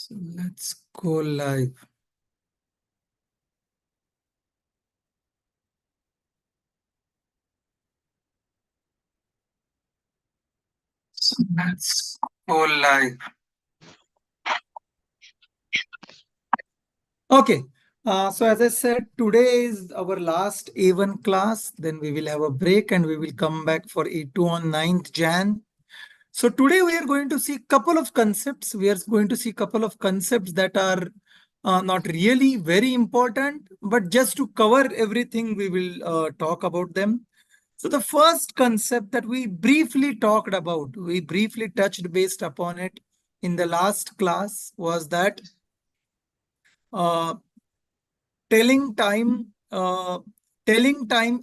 So let's go live. So let's go live. Okay. So as I said, today is our last A1 class. Then we will have a break and we will come back for A2 on 9th Jan. So today we are going to see a couple of concepts. We are going to see a couple of concepts that are not really very important, but just to cover everything, we will talk about them. So the first concept that we briefly talked about, we briefly touched based upon it in the last class was that uh, telling time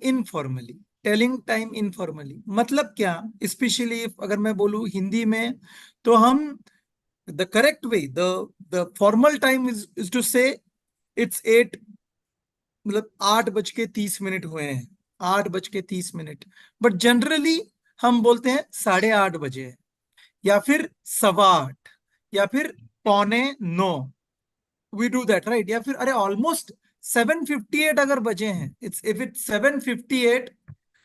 informally. Telling time informally मतलब क्या, specially अगर मैं बोलूं हिंदी में, तो हम the correct way, the formal time is to say it's 8, मतलब 8:30 हुए हैं, 8:30। बट जनरली हम बोलते हैं 8:30 है, या फिर 8:15, या फिर 8:45। वी डू दैट राइट, या फिर अरे ऑलमोस्ट 7:58 अगर बजे हैं, इट्स इफ इट्स 7:58,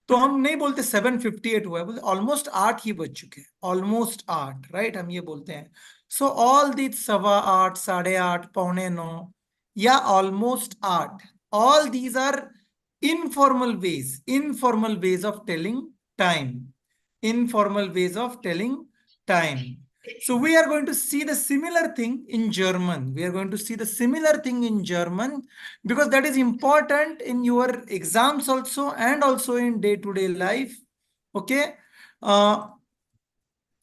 तो हम नहीं बोलते 7:58 हुआ है, बोलते ऑलमोस्ट 8 ही बज चुके हैं, ऑलमोस्ट 8, राइट, हम ये बोलते हैं। सो ऑल दी 8:15, 8:30, 8:45 या almost 8, all these are informal ways of telling time, informal ways of telling time. So we are going to see the similar thing in German. We are going to see the similar thing in German because that is important in your exams also and also in day-to-day life. Okay.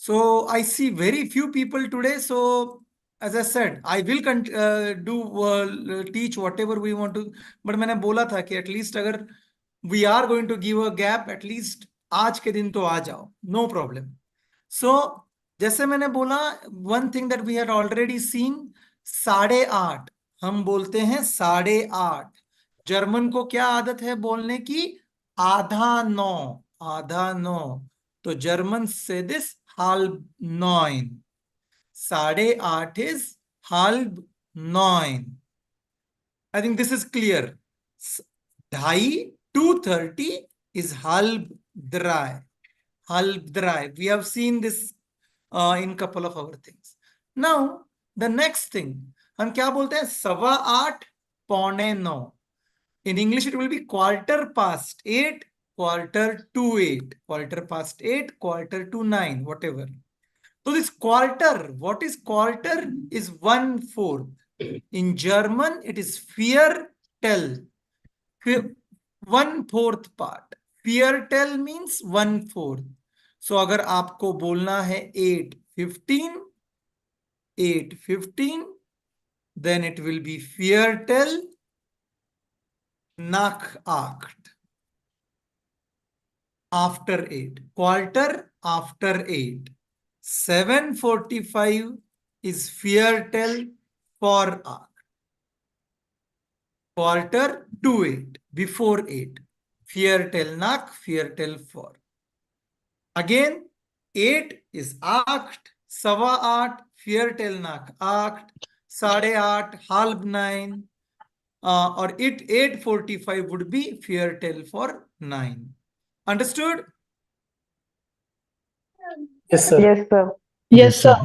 So I see very few people today. So as I said, I will teach whatever we want to. But मैंने बोला था कि at least अगर we are going to give a gap, at least आज के दिन तो आ जाओ, no problem. So जैसे मैंने बोला, one thing that we had already seen, 8:30 हम बोलते हैं 8:30। जर्मन को क्या आदत है बोलने की? आधा नौ, आधा नौ। तो जर्मन से this halb 9, 8:30 is halb 9। I think this is clear. 2:30, 2:30 is halb 3, halb 3। We have seen this in couple of other things. Now the next thing, हम क्या बोलते हैं? 8:15, 8:45। In English it will be 8:15, 8:45, 8:15, 8:45, whatever. So this quarter, what is quarter? Is 1/4. In German, it is Viertel. 1/4 part. Viertel means 1/4. So अगर आपको बोलना है 8:15, 8:15, then it will be Viertel nach 8. After 8. Quarter after 8. 7:45 is Viertel for 8. Quarter to 8, before 8. Viertel nach, Viertel for. Again, 8 is 8, 8:15, Viertel nach 8, 8:30, halb 9, or 8:45 would be Viertel for 9. Understood? Yes, sir. Yes, sir. Yes, sir.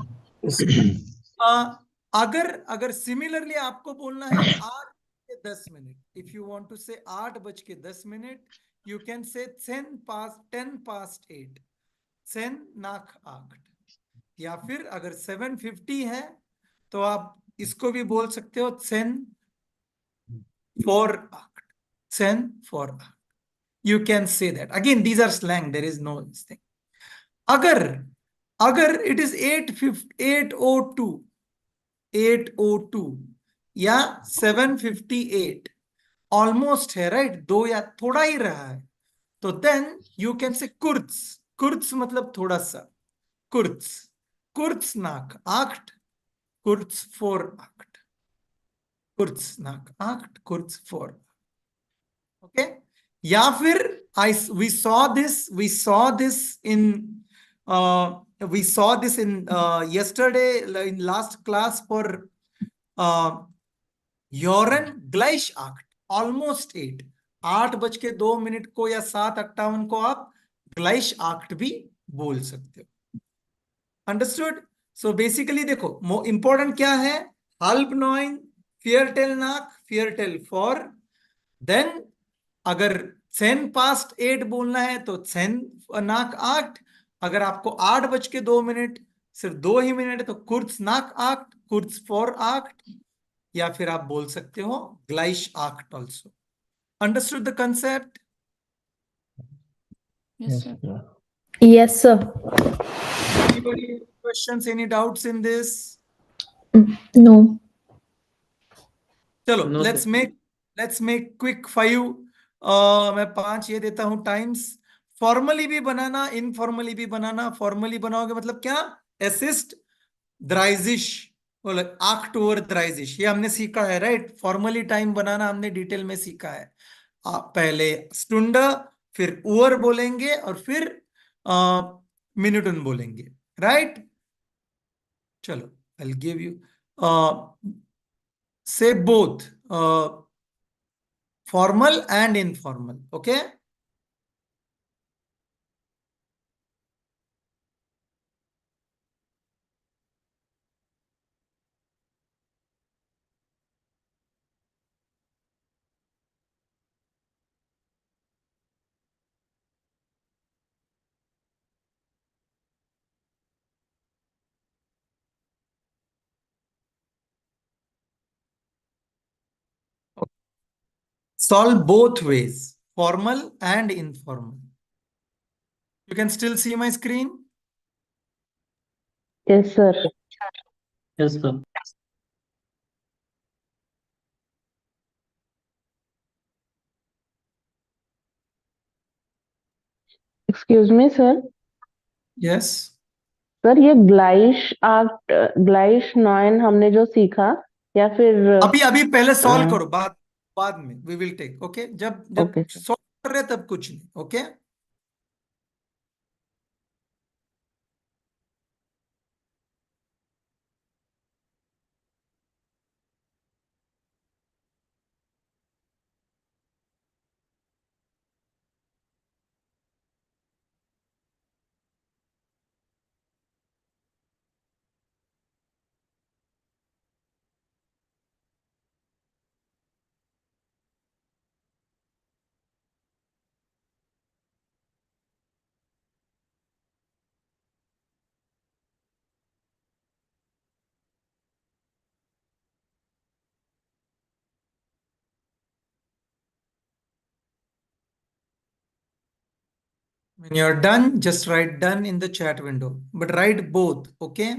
अगर similarly आपको बोलना है 8:10, if you want to से 8:10, you can से 10 past 8, 10 nach 8। या फिर अगर 7:50 है तो आप इसको भी बोल सकते हो 10 for 8, 10 for 8। You can say that. Again, these are slang. There is no thing. अगर it is 8:02, 8:02 या 7:58, ऑलमोस्ट है, राइट, 2 या थोड़ा ही रहा है, तो देन यू कैन से कुर्ज। कुर्ज मतलब थोड़ा सा, कुर्ज, कुर्ज नाक 8, कुर्ज for 8, कुर्ज नाक 8, कुर्ज for। ओके, या फिर we saw this in yesterday in last class for योरन ग्लाइश आक्ट ऑलमोस्ट 8, 8:02 को या 7:58 को आप ग्लाइश आक्ट भी बोल सकते हो। अंडरस्टूड? सो बेसिकली देखो इंपॉर्टेंट क्या है, हाल्प नॉइन, फियरटेल नाक, फियरटेल फॉर, देन अगर 10 past 8 बोलना है तो 10 नाक आक्ट, अगर आपको 8:02 सिर्फ 2 ही मिनट है तो कुर्ज नाक आक्ट, कुर्ज फॉर आक्ट, या फिर आप बोल सकते हो ग्लाइश आक्ट ऑल्सो। Understood the concept? Yes, sir. Yes, sir. Anybody questions, any doubts in this? No. चलो No, let's sir. Make quick 5। मैं 5 ये देता हूं टाइम्स। फॉर्मली भी बनाना, इनफॉर्मली भी बनाना। फॉर्मली बनाओगे मतलब क्या, असिस्ट द्राइजिश, बोलो आक्टोवर द्राइजिश, ये हमने सीखा है राइट। फॉर्मली टाइम बनाना हमने डिटेल में सीखा है। पहले स्टुंड, फिर उवर बोलेंगे और फिर मिनुटन बोलेंगे, राइट। चलो आई गिव यू से both formal and informal, okay? Solve both ways, formal and informal. You can still see my screen? Yes, sir. Yes, sir. Excuse me, sir. Yes. Sir ये ग्लाइश नॉइन हमने जो सीखा, या फिर अभी अभी पहले सॉल्व अ, करो, बाद बाद में वी विल टेक, ओके? जब जब ओके सर। सॉल्व कर रहे तब कुछ नहीं, okay? When you're done, just write done in the chat window, but write both, okay?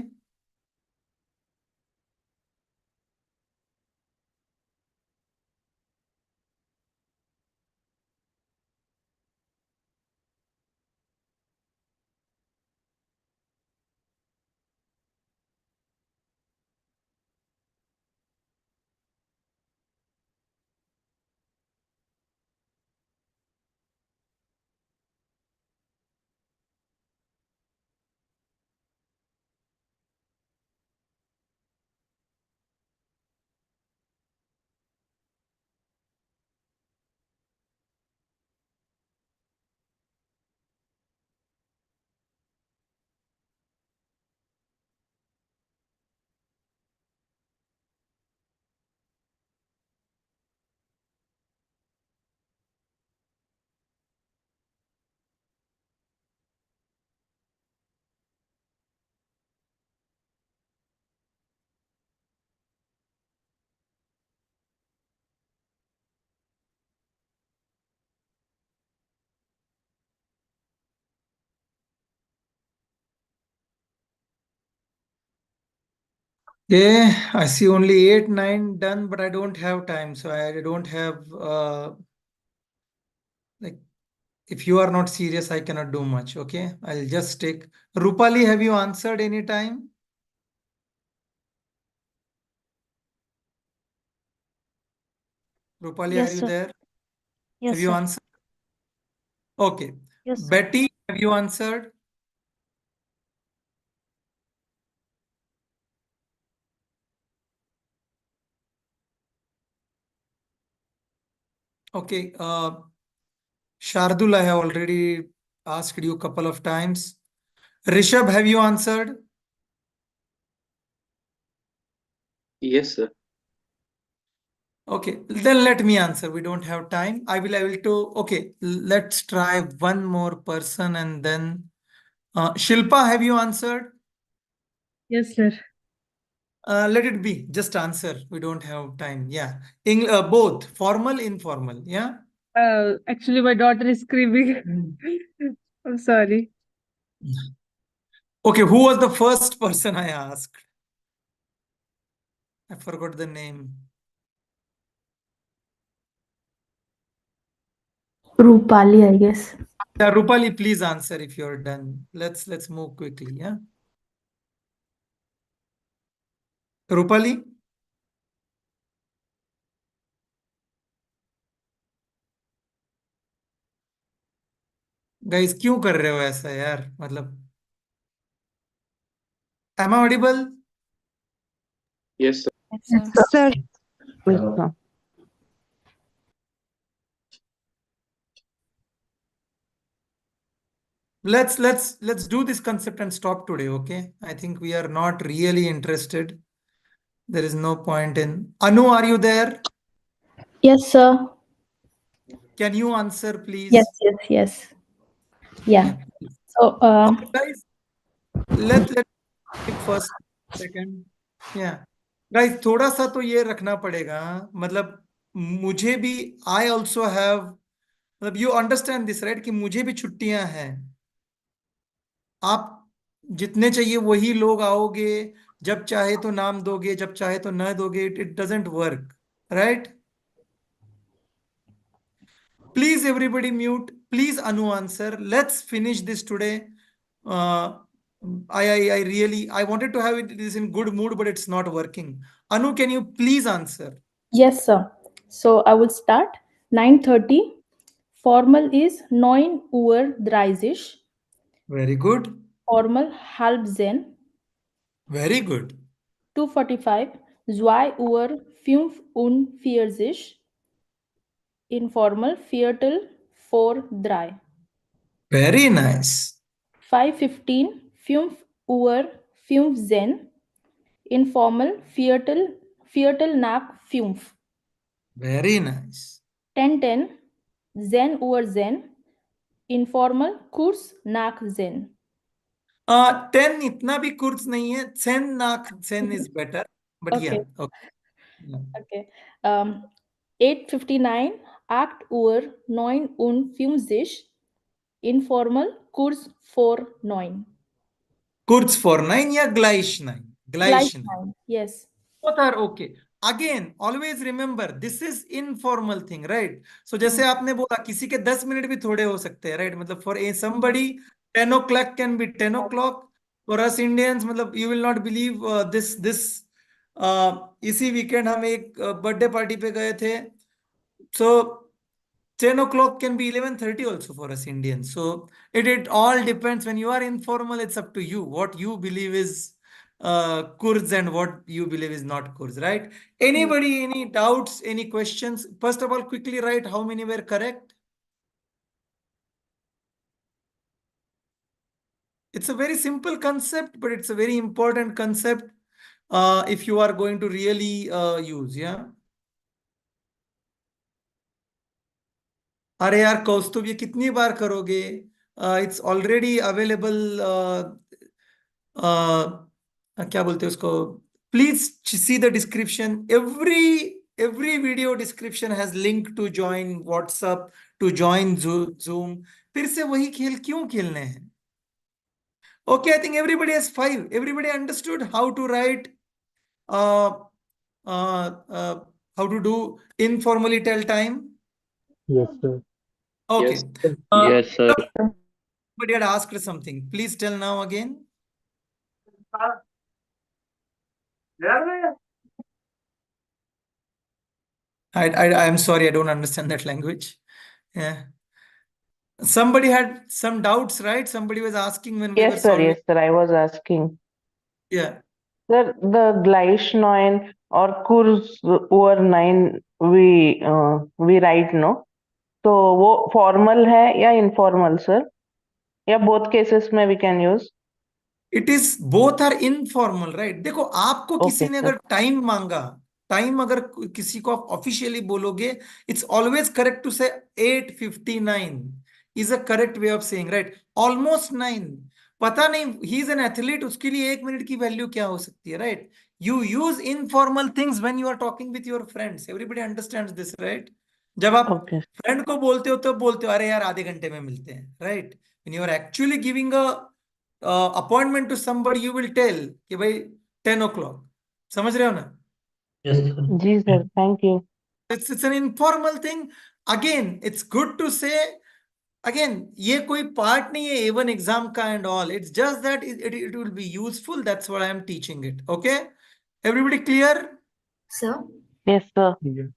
Okay, I see only 8, 9 done, but I don't have time, so I don't have like, if you are not serious, I cannot do much. Okay, I'll just take. Rupali, have you answered any time? Rupali, Yes, are you sir. there? Yes, Have you sir. answered? Okay. Yes, sir. Betty, have you answered? Okay. Shardul, I have already asked you a couple of times. Rishabh, have you answered? Yes, sir. Okay, then let me answer. We don't have time. I will to. Okay, let's try one more person and then. Shilpa, have you answered? Yes, sir. Let it be. Just answer. We don't have time. Yeah. Both formal, informal. Yeah. Actually, my daughter is screaming. I'm sorry. Okay. Who was the first person I asked? I forgot the name. Rupali, I guess. Yeah, Rupali, please answer if you're done. Let's move quickly. Yeah. Rupali. Guys क्यों कर रहे हो ऐसा यार मतलब am I audible? Yes, sir. Yes, sir. Sir, Yes, sir. Let's do this concept and stop today, okay? I think we are not really interested. There is no point in. Anu, are you there? Yes, sir. Can you answer, please? Yes. Yeah. Please. So, Okay, guys, let take first, second. Yeah. Guys, थोड़ा सा तो ये रखना पड़ेगा मतलब मुझे भी I also have मतलब you understand this right कि मुझे भी छुट्टियां हैं आप जितने चाहिए वही लोग आओगे जब चाहे तो नाम दोगे जब चाहे तो न दोगे it doesn't work right please everybody mute please Anu answer let's finish this today I really I wanted to have it this in good mood but it's not working. Anu, can you please answer? yes, sir. So I will start. 9:30. Formal is 9:30. Very good. Formal halb 10. Very good. 2:45. 2:45. Informal Viertel vor 3. Very nice. 5:15. 5:15. Informal Viertel nach 5. Very nice. 10:10. 10:10. Informal kurz nach 10. 10 इतना भी कुर्स नहीं है 10 नाक 10 is better but Okay. yeah okay. Yeah. Okay. 8:59. 8:59. Informal kurz vor 9. Kurz vor 9 या gleich 9 Gleich gleich 9 9. Yes. both are okay again always remember this is informal thing right so जैसे आपने बोला किसी के 10 मिनट भी थोड़े हो सकते हैं right मतलब for a somebody 10 o'clock can be 10 o'clock for us Indians मतलब you will not believe this इसी वीकेंड हम एक बर्थडे पार्टी पे गए थे so 10 o'clock can be 11:30 also for us Indians. So it all depends. When you are informal, it's up to you. What you believe is Kurz and what you believe is not Kurz, right? Anybody, any doubts, any questions? First of all, quickly write how many were correct. It's a very simple concept, but it's a very important concept if you are going to really use, yeah? अरे यार कौस्तुभ ये कितनी बार करोगे it's already available क्या बोलते हैं उसको please see the description every video description has link to join WhatsApp to join Zoom फिर से वही खेल क्यों खेलने हैं okay I think everybody has 5 everybody understood how to write how to do informally tell time Yes, sir. okay Yes. Yes, sir. But you had asked something. Please tell now again. I'm sorry, I don't understand that language. Yeah. Somebody had some doubts, right? Somebody was asking when we were Yes, sir. solving. Yes, sir. I was asking. Yeah. Sir, the gleich 9 or Kurs over 9 we write, no? तो वो formal है या informal sir, या both cases में we can use? It is both are informal, right. देखो आपको किसी okay ने सर। अगर टाइम मांगा, टाइम अगर किसी को आप ऑफिशियली बोलोगे, इट्स ऑलवेज करेक्ट टू से 8:59 is a correct way of saying, right, almost 9। पता नहीं, ही इज एन एथलीट, उसके लिए 1 मिनट की वैल्यू क्या हो सकती है, right. You use informal things when you are talking with your friends, everybody understands this, right. जब आप ओके फ्रेंड को बोलते हो तो बोलते हो अरे यार आधे घंटे में मिलते हैं, right. When you are actually giving a appointment to somebody, you will tell कि भाई 10 o'clock। समझ रहे हो ना? Yes, sir. जी sir, thank you. It's an informal thing. Again, it's good to say, again, ये कोई part नहीं है A1 एग्जाम का and all. It's just that it will be useful. That's what I am teaching it. Okay? Everybody clear? Sir, yes sir.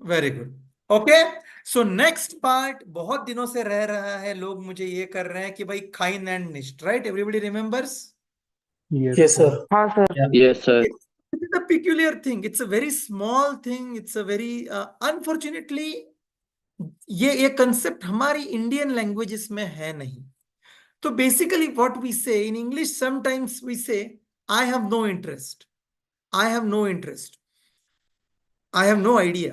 Very good. Okay? So next part, बहुत दिनों से रह रहा है, लोग मुझे ये कर रहे हैं कि भाई खाइन and nicht, right? Everybody remembers? Yes, sir. हाँ sir. Yeah. Yes, sir. It is a peculiar thing. It's a very small thing. It's a very unfortunately, ये कंसेप्ट हमारी इंडियन लैंग्वेजेस में है नहीं। तो बेसिकली व्हाट वी से in English, sometimes we say I have no interest, I have no interest, I have no idea,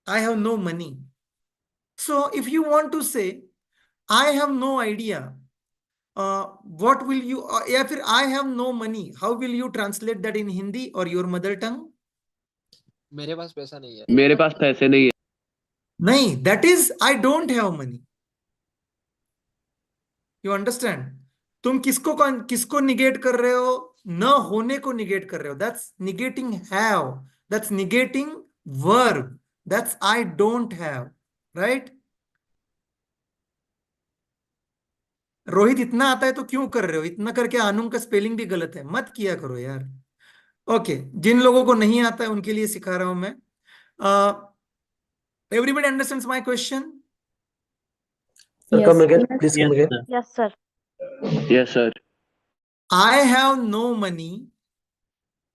I have no money. So if you want to say I have no idea, what will you, या फिर I have no money, how will you translate that in Hindi और your mother tongue? मेरे पास पैसा नहीं है। मेरे पास पैसे नहीं है। नहीं, that is I don't have money. You understand? तुम किसको निगेट कर रहे हो? न होने को निगेट कर रहे हो। That's negating have, that's negating verb, that's I don't have, right. Rohit, इतना आता है तो क्यों कर रहे हो? इतना करके आनुम का स्पेलिंग भी गलत है, मत किया करो यार। ओके, जिन लोगों को नहीं आता है उनके लिए सिखा रहा हूं मैं। Everybody understands my question? Sir, come again. Yes. Please Yes, come again. sir. Yes sir. Yes, sir. I have no money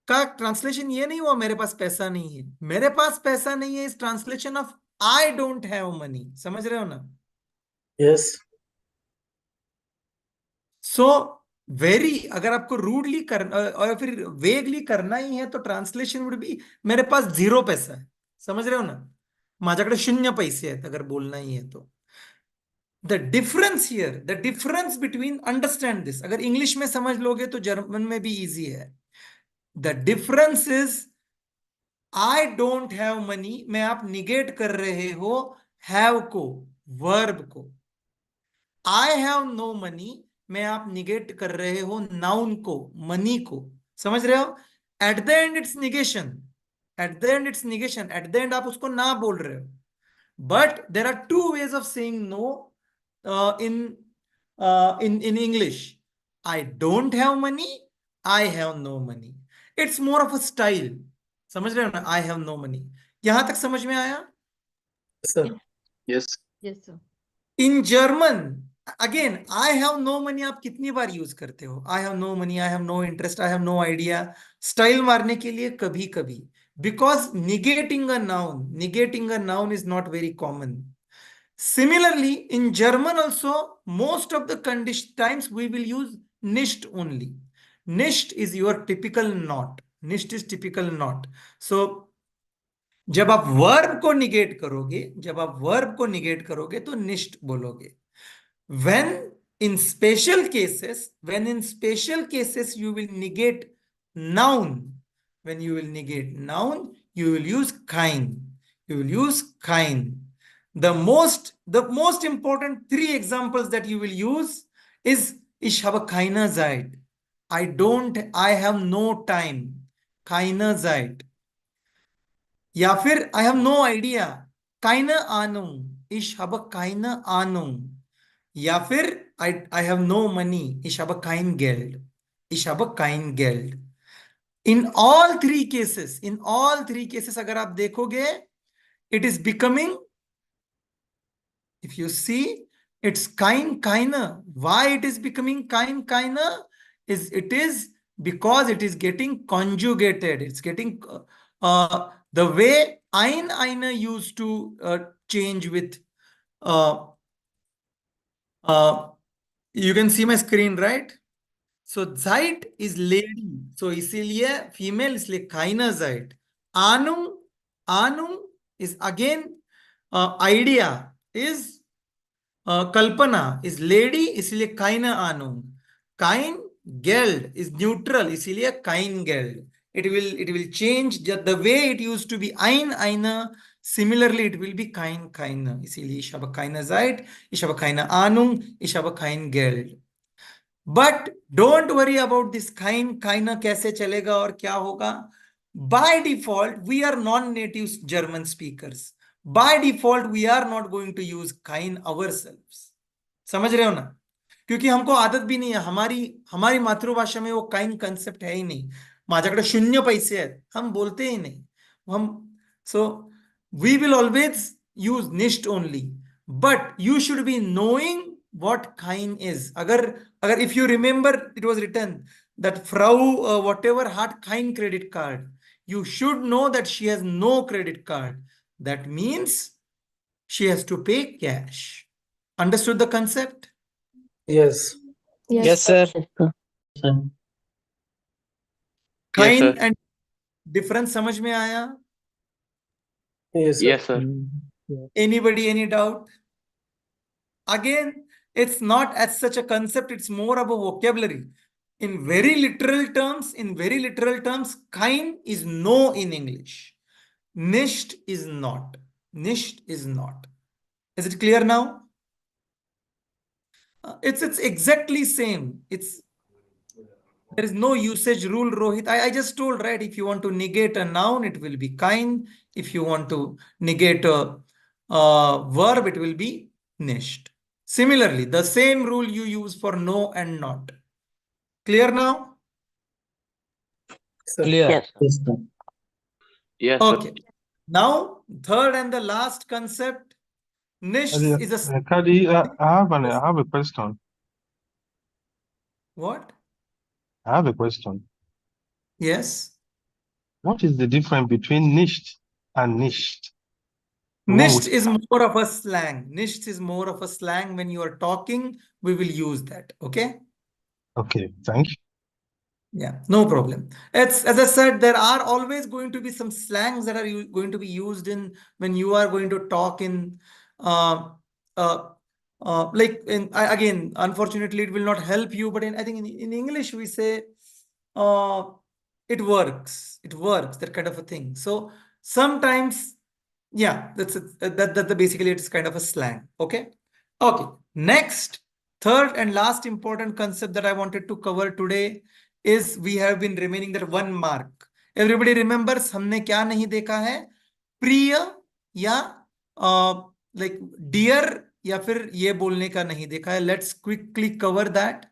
का ट्रांसलेशन ये नहीं हुआ मेरे पास पैसा नहीं है। मेरे पास पैसा नहीं है इस translation of I don't have money. समझ रहे हो ना? Yes. सो वेरी, अगर आपको रूडली करना और फिर वेगली करना ही है तो ट्रांसलेशन वुड बी मेरे पास 0 पैसा है। समझ रहे हो ना? माझ्याकडे 0 पैसे आहेत अगर बोलना ही है तो। The difference here, the difference between, understand this, अगर इंग्लिश में समझ लोगे तो जर्मन में भी इजी है। The difference is I don't have money में आप निगेट कर रहे हो हैव को, वर्ब को। आई हैव नो मनी में आप निगेट कर रहे हो नाउन को, मनी को। समझ रहे हो? At the end it's negation, at the end it's negation, at the end आप उसको ना बोल रहे हो। But there are 2 ways of saying no in English. I don't have money, I have no money. It's more of a style. समझ रहे हो ना? I have no money. यहां तक समझ में आया? Yes, sir. Yes. yes, sir. In German again I have no money आप कितनी बार यूज करते हो? I have no money, I have no interest, I have no idea, style मारने के लिए कभी कभी, because negating a noun is not very common. Similarly, in German also, most of the times we will use nicht only. Nicht is your typical not. Nicht is typical not. So, जब आप verb को negate करोगे, जब आप verb को negate करोगे तो निष्ट बोलोगे. When in special cases you will negate noun. When you will negate noun, you will use kein. You will use kein. The most important 3 examples that you will use is ich habe keine Zeit. I have no time. Keine Zeit. या फिर I have no idea, keine Ahnung, ich habe keine Ahnung. या फिर I have no money, ich habe kein Geld. Ich habe kein Geld. In all three cases अगर आप देखोगे, it is becoming, if you see, it's keine. Why it is becoming keine? It is because it is getting conjugated. It's getting the way eine used to change with you can see my screen, right? So Zeit is lady. So इसीलिए female इसलिए keine Zeit. Anum is again idea is Kalpana is lady इसलिए keine Anum. Kein Geld is neutral इसीलिए kein Geld. It will change the way it used to be eine. Similarly, it will be keine. इसीलिए ich habe keine Zeit, ich habe keine Ahnung, ich habe kein Geld. But don't worry about this kind कैसे चलेगा और क्या होगा. By default, we are non-native German speakers. By default, we are not going to use kind ourselves. समझ रहे हो ना? क्योंकि हमको आदत भी नहीं है. हमारी मातृभाषा में वो काइन कंसेप्ट है ही नहीं. माझ्याकडे 0 पैसे आहेत, हम बोलते ही नहीं. So we will always use nicht only. But you should be knowing what kind is. Agar if you remember, it was written that Frau whatever had kind credit card. You should know that she has no credit card. That means she has to pay cash. Understood the concept? Yes. Yes. sir. Yes, sir. Sir. Yes, Kind sir. and difference समझ में आया? Yes, sir. Yes, sir. Anybody, any doubt? Again, it's not as such a concept, it's more of a vocabulary. In very literal terms, kind is no in English. Nicht is not. Nicht is not. Is it clear now? It's exactly same. There is no usage rule, Rohit. I just told, right? If you want to negate a noun, it will be kind. If you want to negate a verb, it will be nicht. Similarly, the same rule you use for no and not. Clear now? Sir. Yes. Yes, sir. Yes, sir. Okay. Now, third and the last concept, nicht is a Kadi, I have a question. what? I have a question. Yes. What is the difference between nicht and nicht? The one Nicht which- is more of a slang. Nicht is more of a slang. When you are talking, we will use that. Okay. Okay, thank you. Yeah, no problem. It's as I said, there are always going to be some slangs that are going to be used in when you are going to talk in again, unfortunately, it will not help you, but I think in English we say it works, that kind of a thing. So sometimes, yeah, that's basically it's kind of a slang. Okay. Next, third and last important concept that I wanted to cover today is we have been remaining that 1 mark. Everybody remembers हमने क्या नहीं देखा है? प्रिय या like dear या फिर ये बोलने का नहीं देखा है. Let's quickly cover that.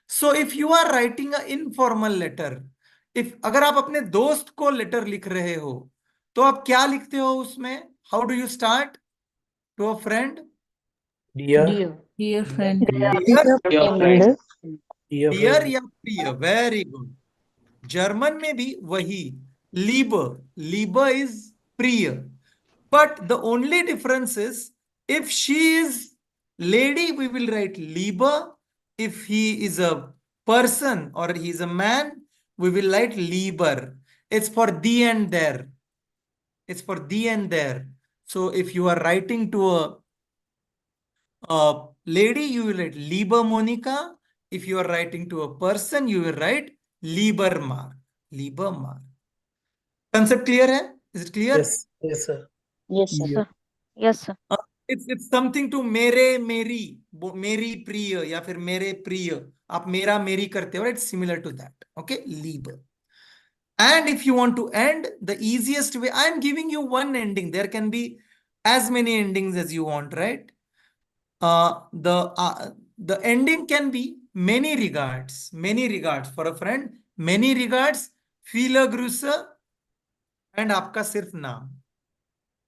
So if you are writing a informal letter, अगर आप अपने दोस्त को लेटर लिख रहे हो, तो आप क्या लिखते हो उसमें? How do you start to a friend? Dear. Dear friend. Your friend. Dear या प्रिय. Very good. जर्मन में भी वही. Liebe is प्रिय. But the only difference is if she is lady, we will write Liebe. If he is a person or he is a man, we will write Lieber. It's for thee and there. It's for thee and there. So if you are writing to a lady, you will write Liebe Monika. If you are writing to a person, you will write Liebermark. Concept clear hai? Is it clear? Yes. Yes, sir. Yes, sir. Yes, sir. It's something to मेरे मेरी प्रिय या फिर मेरे प्रिय. आप मेरा मेरी करते हो, right? Similar to that. Okay, Liebe. And if you want to end, the easiest way, I am giving you one ending. There can be as many endings as you want, right? The ending can be many regards for a friend, many regards, viele Grüße, and आपका सिर्फ नाम.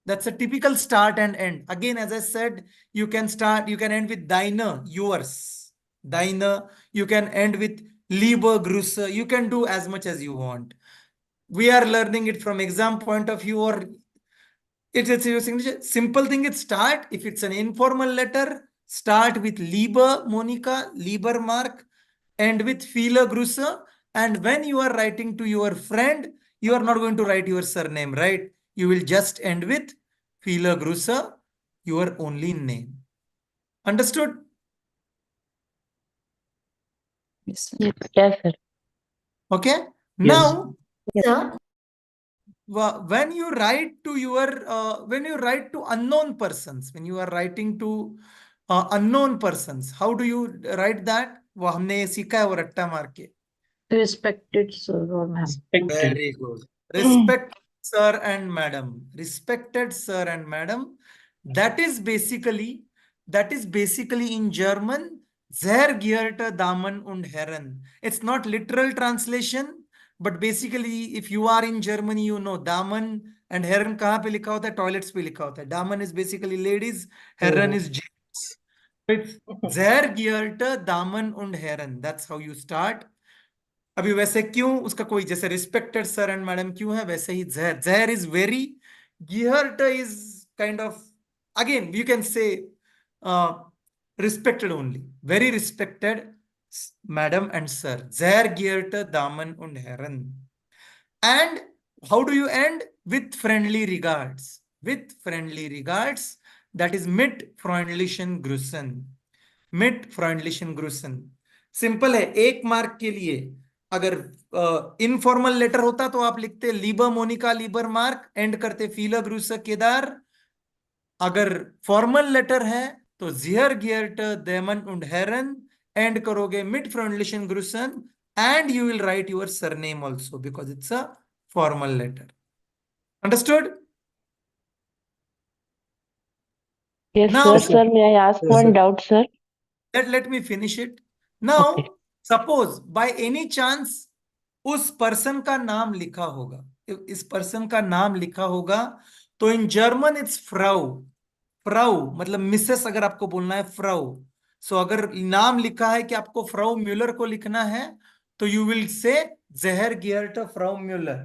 That's a typical start and end. Again, as I said, you can end with deine, yours. Deine, you can end with liebe Grüße. You can do as much as you want. We are learning it from exam point of view, or It's your signature. Simple thing is start. If it's an informal letter, start with lieber Monika, lieber Mark, and with viele Grüße. And when you are writing to your friend, you are not going to write your surname, right? You will just end with viele Grüße, your only name. Understood? Yes, sir. Okay. Yes. Now, Sir. when you write to unknown persons, when you are writing to unknown persons, how do you write that? वो हमने सीखा है वो रट्टा मार के. Respected sir or ma'am. Respected. Very good. Respect sir and madam. Respected sir and madam. That is basically in German, sehr geehrte Damen und Herren. It's not literal translation, but basically if you are in Germany, you know Damen and Herren कहाँ पे लिखा होता है? Toilets पे लिखा होता है. Damen is basically ladies, Herren is gents. It's sehr geehrte Damen und Herren. That's how you start. अभी वैसे क्यों उसका कोई जैसे रिस्पेक्टेड सर एंड मैडम क्यों है वैसे ही जहर इज वेरी गिहर्ट is kind of again you can say respected only very respected madam and sir जहर गिहर्ट दामन und Herren. And how do you end? With friendly regards. With friendly regards, that is mit freundlichen Grüßen. Mit freundlichen Grüßen. Simple है. 1 mark के लिए अगर informal letter होता तो आप लिखते लीबर मोनिका लीबर मार्क, एंड करते फीलर ग्रूस केदार. अगर फॉर्मल लेटर है तो जियर गियर्ट देमन und Herren, एंड करोगे मिट फ्रेंडलिशन ग्रूसन, and you will write your surname also because it's a formal letter. Understood? Yes, Now, sir. Sir, may I ask Yes, one sir. doubt, sir? let me finish it. Now, Okay. suppose by any chance उस person का नाम लिखा होगा, इस person का नाम लिखा होगा, तो in German it's Frau. Frau मतलब मिसेस अगर आपको बोलना है फ्राउ. सो अगर नाम लिखा है कि आपको फ्राउ म्यूलर को लिखना है तो यू विल से जहर गियर्ट फ्राउ म्यूलर.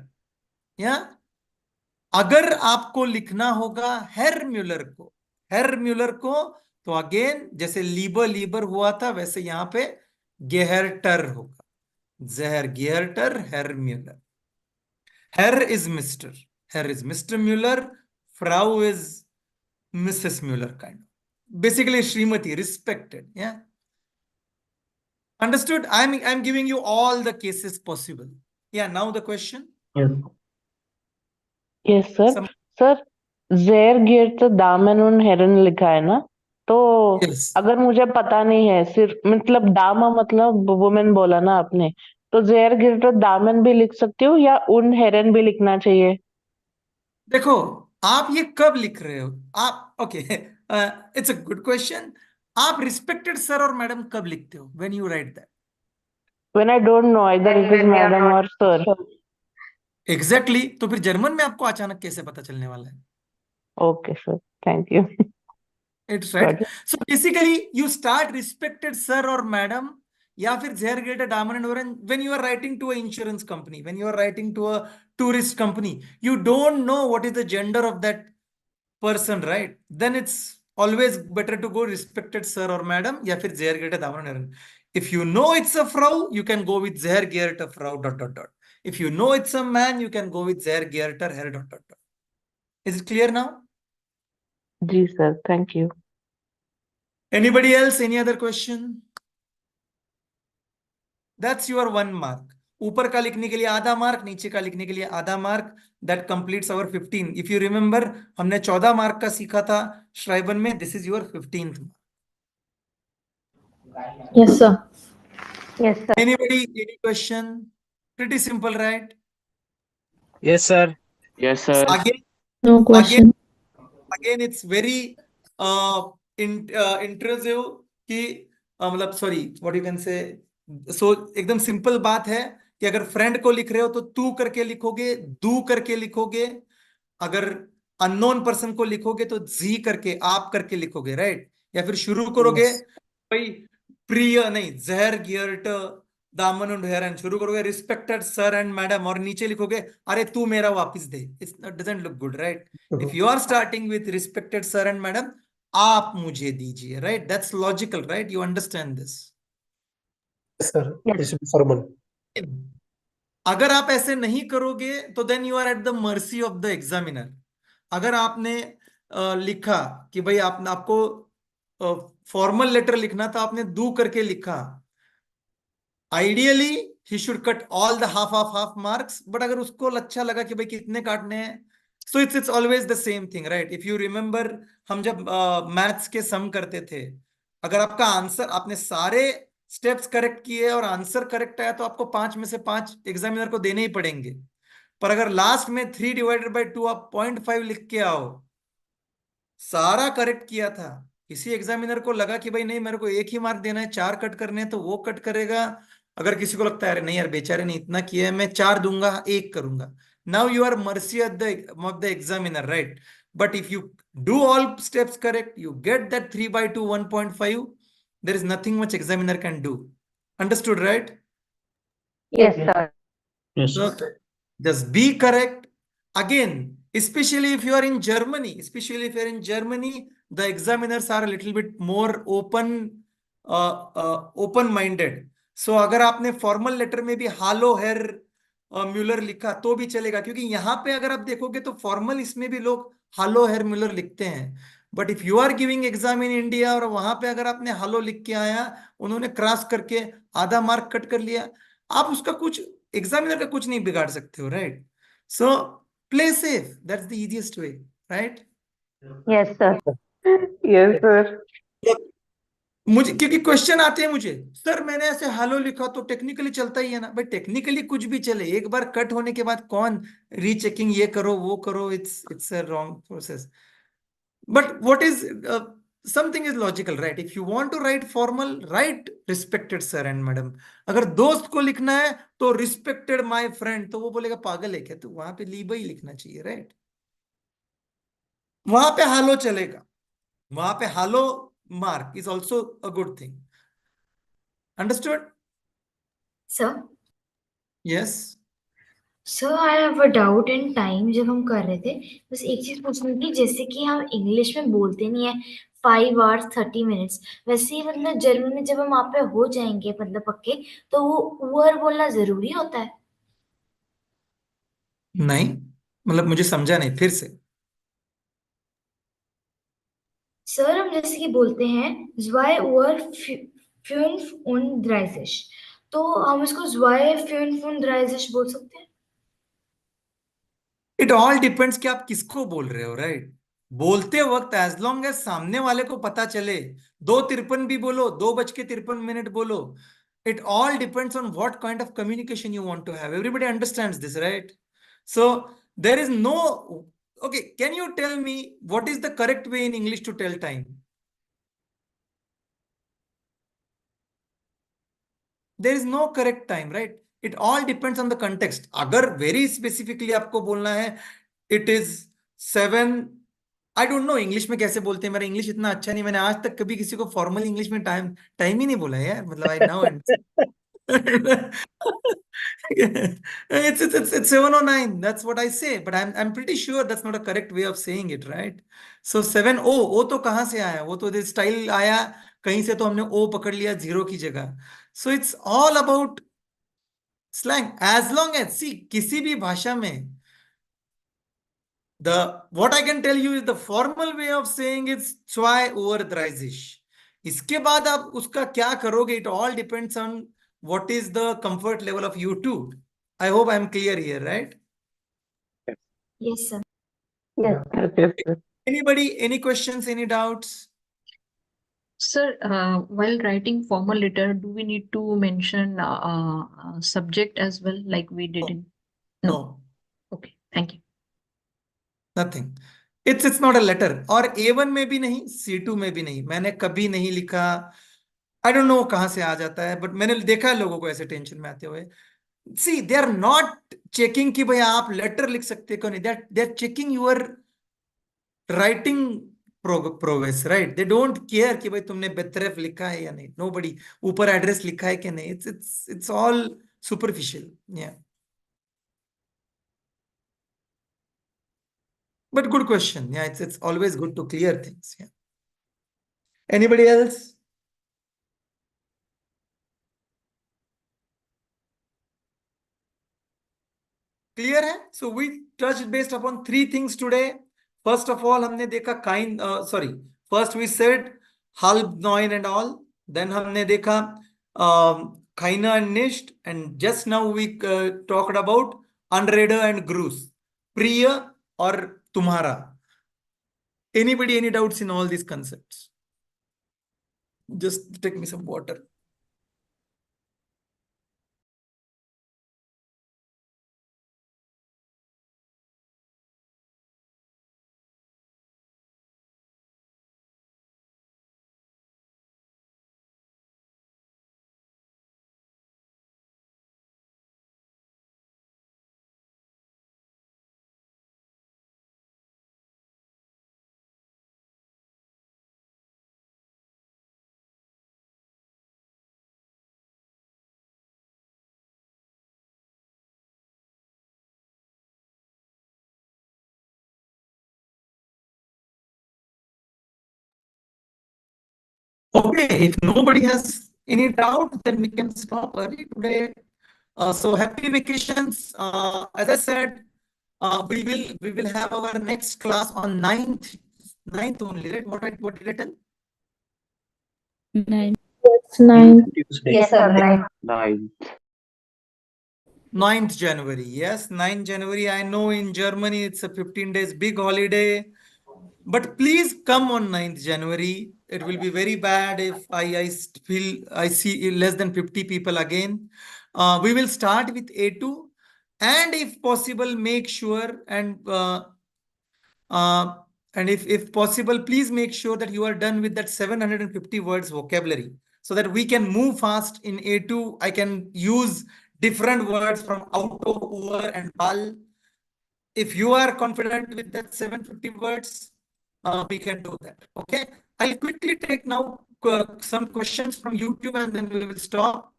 या अगर आपको लिखना होगा हेर म्यूलर को तो अगेन जैसे लीबर लीबर हुआ था वैसे यहां पे गेहरटर होगा. जहर गियर्टर हेर म्यूलर. हेर इज मिस्टर म्यूलर. फ्राउ is missus Muller kind. Basically Srimati, respected. Yeah. Understood? I'm giving you all the cases possible. Yeah, now the question. Yes. Yes, sir. Some- Sir, Sehr geehrte Damen und Herren लिखा है ना, तो Yes. अगर मुझे पता नहीं है, सिर्फ मतलब दामा मतलब वुमेन बोला ना आपने, तो Sehr geehrte Damen भी लिख सकती हूँ या उन हेरन भी लिखना चाहिए? देखो आप ये कब लिख रहे हो आप? Okay, it's a good question. आप रिस्पेक्टेड सर और मैडम कब लिखते हो? When you right that? When I don't know either it is madam or sir. Exactly. तो फिर जर्मन में आपको अचानक कैसे पता चलने वाला है? Okay, sir. Thank you. It's right. Got it. So basically you start respected sir और मैडम या फिर जेयर ग्रेटर डायमंड एंड ओरेंज when you are writing to a insurance company, when you are writing to a tourist company, you don't know what is the gender of that person, right? Then it's always better to go respected sir or madam या फिर sehr geehrte Damen und Herren. If you know it's a Frau, you can go with sehr geehrte Frau ... If you know it's a man, you can go with sehr geehrter Herr ... Is it clear now? Ji sir, thank you. Anybody else? Any other question? That's your 1 mark. ऊपर का लिखने के लिए आधा mark, नीचे का लिखने के लिए आधा mark. That completes our 15. If you remember, हमने 14 मार्क का सीखा था श्राइबन में. This is your 15th mark. Yes, sir. Yes, sir. Anybody? Any question? Pretty simple, right? Yes, sir. Yes, sir. Again, No question. again, it's very intrusive कि मतलब sorry, what you can say. So एकदम simple बात है कि अगर friend को लिख रहे हो तो तू करके लिखोगे, दू करके लिखोगे. अगर अननोन पर्सन को लिखोगे तो जी करके, आप करके लिखोगे, राइट? या फिर शुरू करोगे Yes. भाई प्रिय नहीं, जहर गियर्ट दामन एंड हेरन शुरू करोगे रिस्पेक्टेड सर एंड मैडम और नीचे लिखोगे अरे तू मेरा वापस दे, it's doesn't look good, right? If you are starting with respected sir and madam, आप मुझे दीजिए, right? That's logical, right? You understand this? Sir this is formal. अगर आप ऐसे नहीं करोगे तो then you are at the mercy of the examiner. अगर आपने लिखा कि भाई आपने आपको फॉर्मल लेटर लिखना था, आपने दू करके लिखा, ideally he should cut all the half marks, but अगर उसको अच्छा लगा कि भाई कितने काटने हैं, so it's always the same thing, right? If you remember, हम जब मैथ्स के सम करते थे, अगर आपका आंसर, आपने सारे स्टेप्स करेक्ट किए और आंसर करेक्ट आया तो आपको 5 में से 5 एग्जामिनर को देने ही पड़ेंगे। पर अगर लास्ट में 3/2 आप 0.5 लिख के आओ, सारा करेक्ट किया था, किसी एग्जामिनर को लगा कि भाई नहीं मेरे को 1 ही मार्क देना है, 4 कट करने हैं, तो वो कट करेगा। अगर किसी को लगता है अरे नहीं यार बेचारे ने इतना किया है, मैं 4 दूंगा, 1 करूंगा, now you are mercy of the examiner, right? But if you do all steps correct, you get that 3/2 1.5, there is nothing much examiner can do. Understood, right? Yes, sir. Yes. So just be correct. Again, especially if you are in Germany, the examiners are a little bit more open-minded. So अगर आपने formal letter में भी हालो हेर Muller लिखा तो भी चलेगा, क्योंकि यहाँ पे अगर आप देखोगे तो फॉर्मल इसमें भी लोग हालो हेर म्यूलर लिखते हैं। But if you are giving exam in India और वहां पे अगर आपने हालो लिख के आया, उन्होंने क्रॉस करके आधा मार्क कट कर लिया, आप उसका कुछ, एग्जामिनर का कुछ नहीं बिगाड़ सकते हो, right? So play safe, that's the easiest way, right? Yes, sir. Yes, sir. मुझे क्योंकि क्वेश्चन आते हैं मुझे, सर मैंने ऐसे हालो लिखा तो टेक्निकली चलता ही है ना? भाई टेक्निकली कुछ भी चले, एक बार कट होने के बाद कौन रीचेकिंग ये करो वो करो, it's a wrong process. But what is something is logical, right? If you want to write formal, write respected sir and madam. अगर दोस्त को लिखना है तो रिस्पेक्टेड माय फ्रेंड, तो वो बोलेगा पागल है क्या तू, वहां पे लीबा ही लिखना चाहिए, राइट? वहां पे हालो चलेगा, वहां पे हालो mark is also a good thing. Understood? Sir, Yes. sir, I have a doubt in time जब हम कर रहे थे, बस एक चीज पूछनी थी, जैसे कि हम इंग्लिश में बोलते नहीं है 5 hours 30 minutes, वैसे ही मतलब जर्मन में जब हम वहाँ पे हो जाएंगे मतलब पक्के, तो वो ऊअर बोलना जरूरी होता है? नहीं, मतलब मुझे समझा नहीं, फिर से। सर हम जैसे कि बोलते हैं zwei Uhr 35, तो हम इसको zwei 35 बोल सकते हैं? इट ऑल डिपेंड्स कि आप किसको बोल रहे हो, राइट? बोलते वक्त एज लॉन्ग एज सामने वाले को पता चले, 2:53 भी बोलो, 2:53 बोलो, it all depends on what kind of communication you want to have. Everybody understands this, right? So there is no, okay, can you tell me what is the correct way in English to tell time? There is no correct time, right? It all depends on the context. अगर very specifically आपको बोलना है it is 7, I don't know English में कैसे बोलते हैं, मेरा English इतना अच्छा नहीं, मैंने आज तक कभी किसी को फॉर्मल इंग्लिश में टाइम टाइम ही नहीं बोला है यार, मतलब I now it's 7:09, that's what I say, but I'm pretty sure that's not a correct way of saying it, right? So 7 ओ तो कहाँ से आया, वो तो स्टाइल आया कहीं से, तो हमने ओ पकड़ लिया जीरो की जगह। So it's all about slang, as long as, see, किसी भी भाषा में what I can tell you is the formal way of saying it's 2:30। इसके बाद आप उसका क्या करोगे, it all depends on what is the comfort level of you too. I hope I'm clear here, right? Yes sir. Yes, sir. Yes, sir. Anybody, any questions, any doubts? Sir, while writing formal letter, do we need to mention subject as well, like we did in? No, Okay, thank you. nothing. It's not a letter, और A1 में भी नहीं, C2 में भी नहीं, मैंने कभी नहीं लिखा। आई डोंट नो कहां से आ जाता है, बट मैंने देखा है लोगों को ऐसे टेंशन में आते हुए। See they are not checking कि भाई आप लेटर लिख सकते हो नहीं, they are checking your writing progress, right? They don't care कि भाई तुमने बेतरफ लिखा है या नहीं, नोबडी, ऊपर एड्रेस लिखा है कि नहीं, इट्स ऑल सुपरफिशियल, या. But good question. Yeah, it's always good to clear things. Yeah. Anybody else? Clear है? So we touched based upon 3 things today. First of all, हमने देखा first we said halb, neun and all. Then हमने देखा keine and nicht, and just now we talked about unrede and grus, priya or tumhara. Anybody, any doubts in all these concepts? Just take me some water. Okay, if nobody has any doubt, then we can stop early today. So happy vacations. As I said, we will have our next class on 9th only, right? What did I tell? 9. It's 9. Tuesday. Yes, sir. 9. 9. 9th January. Yes, 9th January. I know in Germany it's a 15 days big holiday. But please come on 9th January. It will be very bad if I see less than 50 people again. We will start with A2, and if possible, make sure and if possible, please make sure that you are done with that 750 words vocabulary, so that we can move fast in A2. I can use different words from auto, over, and bal. If you are confident with that 750 words, we can do that. Okay. I'll quickly take now some questions from YouTube, and then we will stop.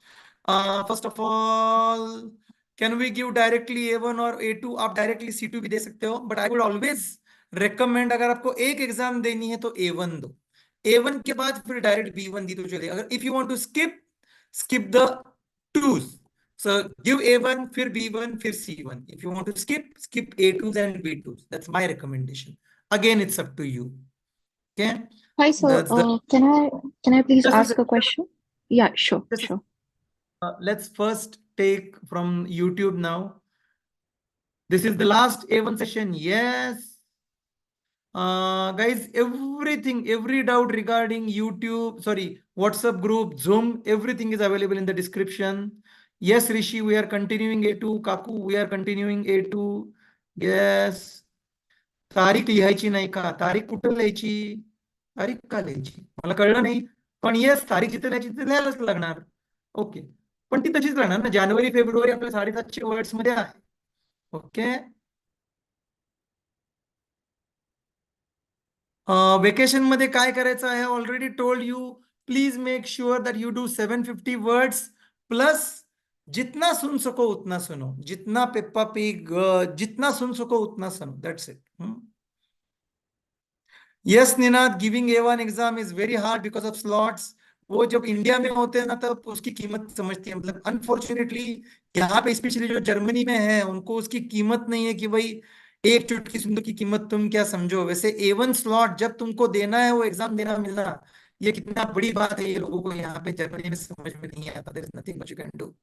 First of all, can we give directly A1 or A2? आप directly C2 भी दे सकते हो, but I would always recommend, अगर आपको एक exam देनी है तो A1 दो. A1 के बाद फिर डायरेक्ट B1 दी तो चलेगा. अगर if you want to skip the 2s. So give A1, फिर B1, फिर C1. If you want to skip A2s and B2s. That's my recommendation. Again, it's up to you. Okay. Hi, sir. Can I please Just a ask a question? Yeah, sure, Just a- sure. Let's first take from YouTube now. This is the last A1 session. Yes. Guys, every doubt regarding YouTube, WhatsApp group, Zoom, everything is available in the description. Yes, Rishi, we are continuing A2. Kaku, we are continuing A2. Yes. तारीख लिहायची नाही का? तारीख कुठं लिहायची? तारीख का लिहायची मला कळलं नाही. पण येस, तारीख जिथे लिहायची तिथे लिहायलाच लागणार. ओके, पण ती तशीच राहणार ना. जानेवारी फेब्रुवारी आपल्या 750 वर्ड्स मध्ये आहे. ओके. वेकेशन मध्ये काय करायचं आहे? Already told you. Please make sure that you do 750 words plus जितना सुन सको उतना सुनो. जितना पेप्पा पिग, जितना सुन सको उतना सुनो. That's it. Yes Ninad, giving A1 exam is very hard because of slots. वो जब इंडिया में होते हैं ना तब उसकी कीमत समझती है. मतलब अनफॉर्चुनेटली यहाँ पे स्पेशली जो जर्मनी में है उनको उसकी कीमत नहीं है कि भाई एक चुटकी सिंधु की कीमत तुम क्या समझो. वैसे A1 स्लॉट जब तुमको देना है, वो एग्जाम देना मिलना, ये कितना बड़ी बात है. ये लोगों को यहाँ पे जर्मनी में समझ में नहीं आता. There is nothing much you can do.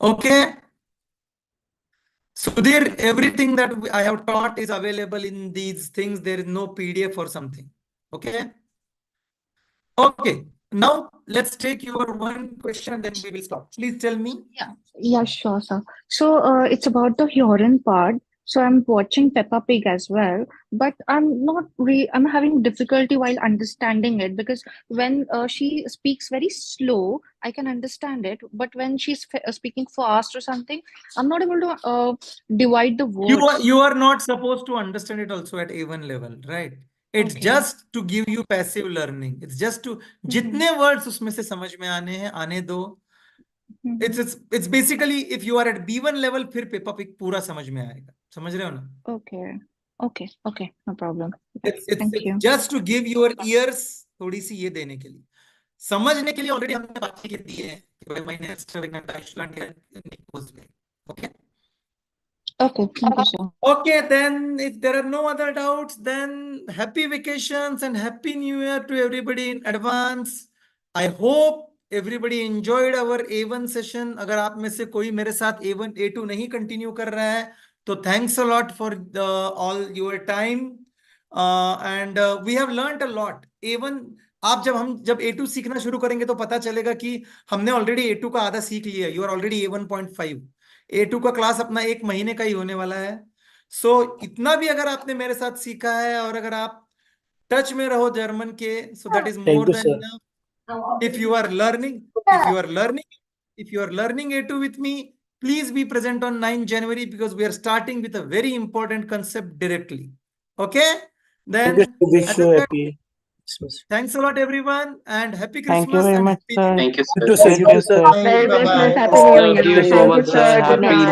Okay. Sudhir, everything that I have taught is available in these things. There is no PDF or something. Okay. Okay. Now let's take your one question, then we will stop. Please tell me. Yeah, sure, sir. So it's about the hearing part. So I'm watching Peppa Pig as well, but I'm having difficulty while understanding it because when she speaks very slow, I can understand it, but when she's speaking fast or something, I'm not able to divide the words. You are not supposed to understand it also at A1 level, right? It's Okay. just to give you passive learning. It's just to जितने words उसमें से समझ में आने दो. It's basically if you are at B1 level, फिर Peppa Pig पूरा समझ में आएगा. समझ रहे हो ना? Okay, no problem. It's Thank you. just to give your ears थोड़ी सी ये देने के लिए. समझने के लिए already हमने बातें कर दी है कि भाई मैंने studying at Deutschland and Nicos में. Okay. Okay, thank you, sir. Okay, then if there are no other doubts, then happy vacations and happy new year to everybody in advance. I hope everybody enjoyed our A1 session. अगर आप में से कोई मेरे साथ A1, A2 नहीं continue कर रहा है, तो thanks a lot for all your time. And we have learned a lot. A1 हम जब A2 सीखना शुरू करेंगे तो पता चलेगा कि हमने ऑलरेडी A2 का आधा सीख लिया. You are already A1.5. A2 का क्लास अपना 1 महीने का ही होने वाला है. सो इतना भी अगर आपने मेरे साथ सीखा है और अगर आप टच में रहो जर्मन के, so that is more than enough. If you are learning A2 with me, please be present on 9 January because we are starting with a very important concept directly. Okay? Then Wish you happy Christmas. thanks a lot everyone and happy Thank you Christmas very and much, happy sir. Thank you, You sir. too, sir. Thank You you, too, sir. sir. Merry Bye-bye. Christmas, Happy New Thank Year. you so Thank you, much, sir. sir. Good Happy night.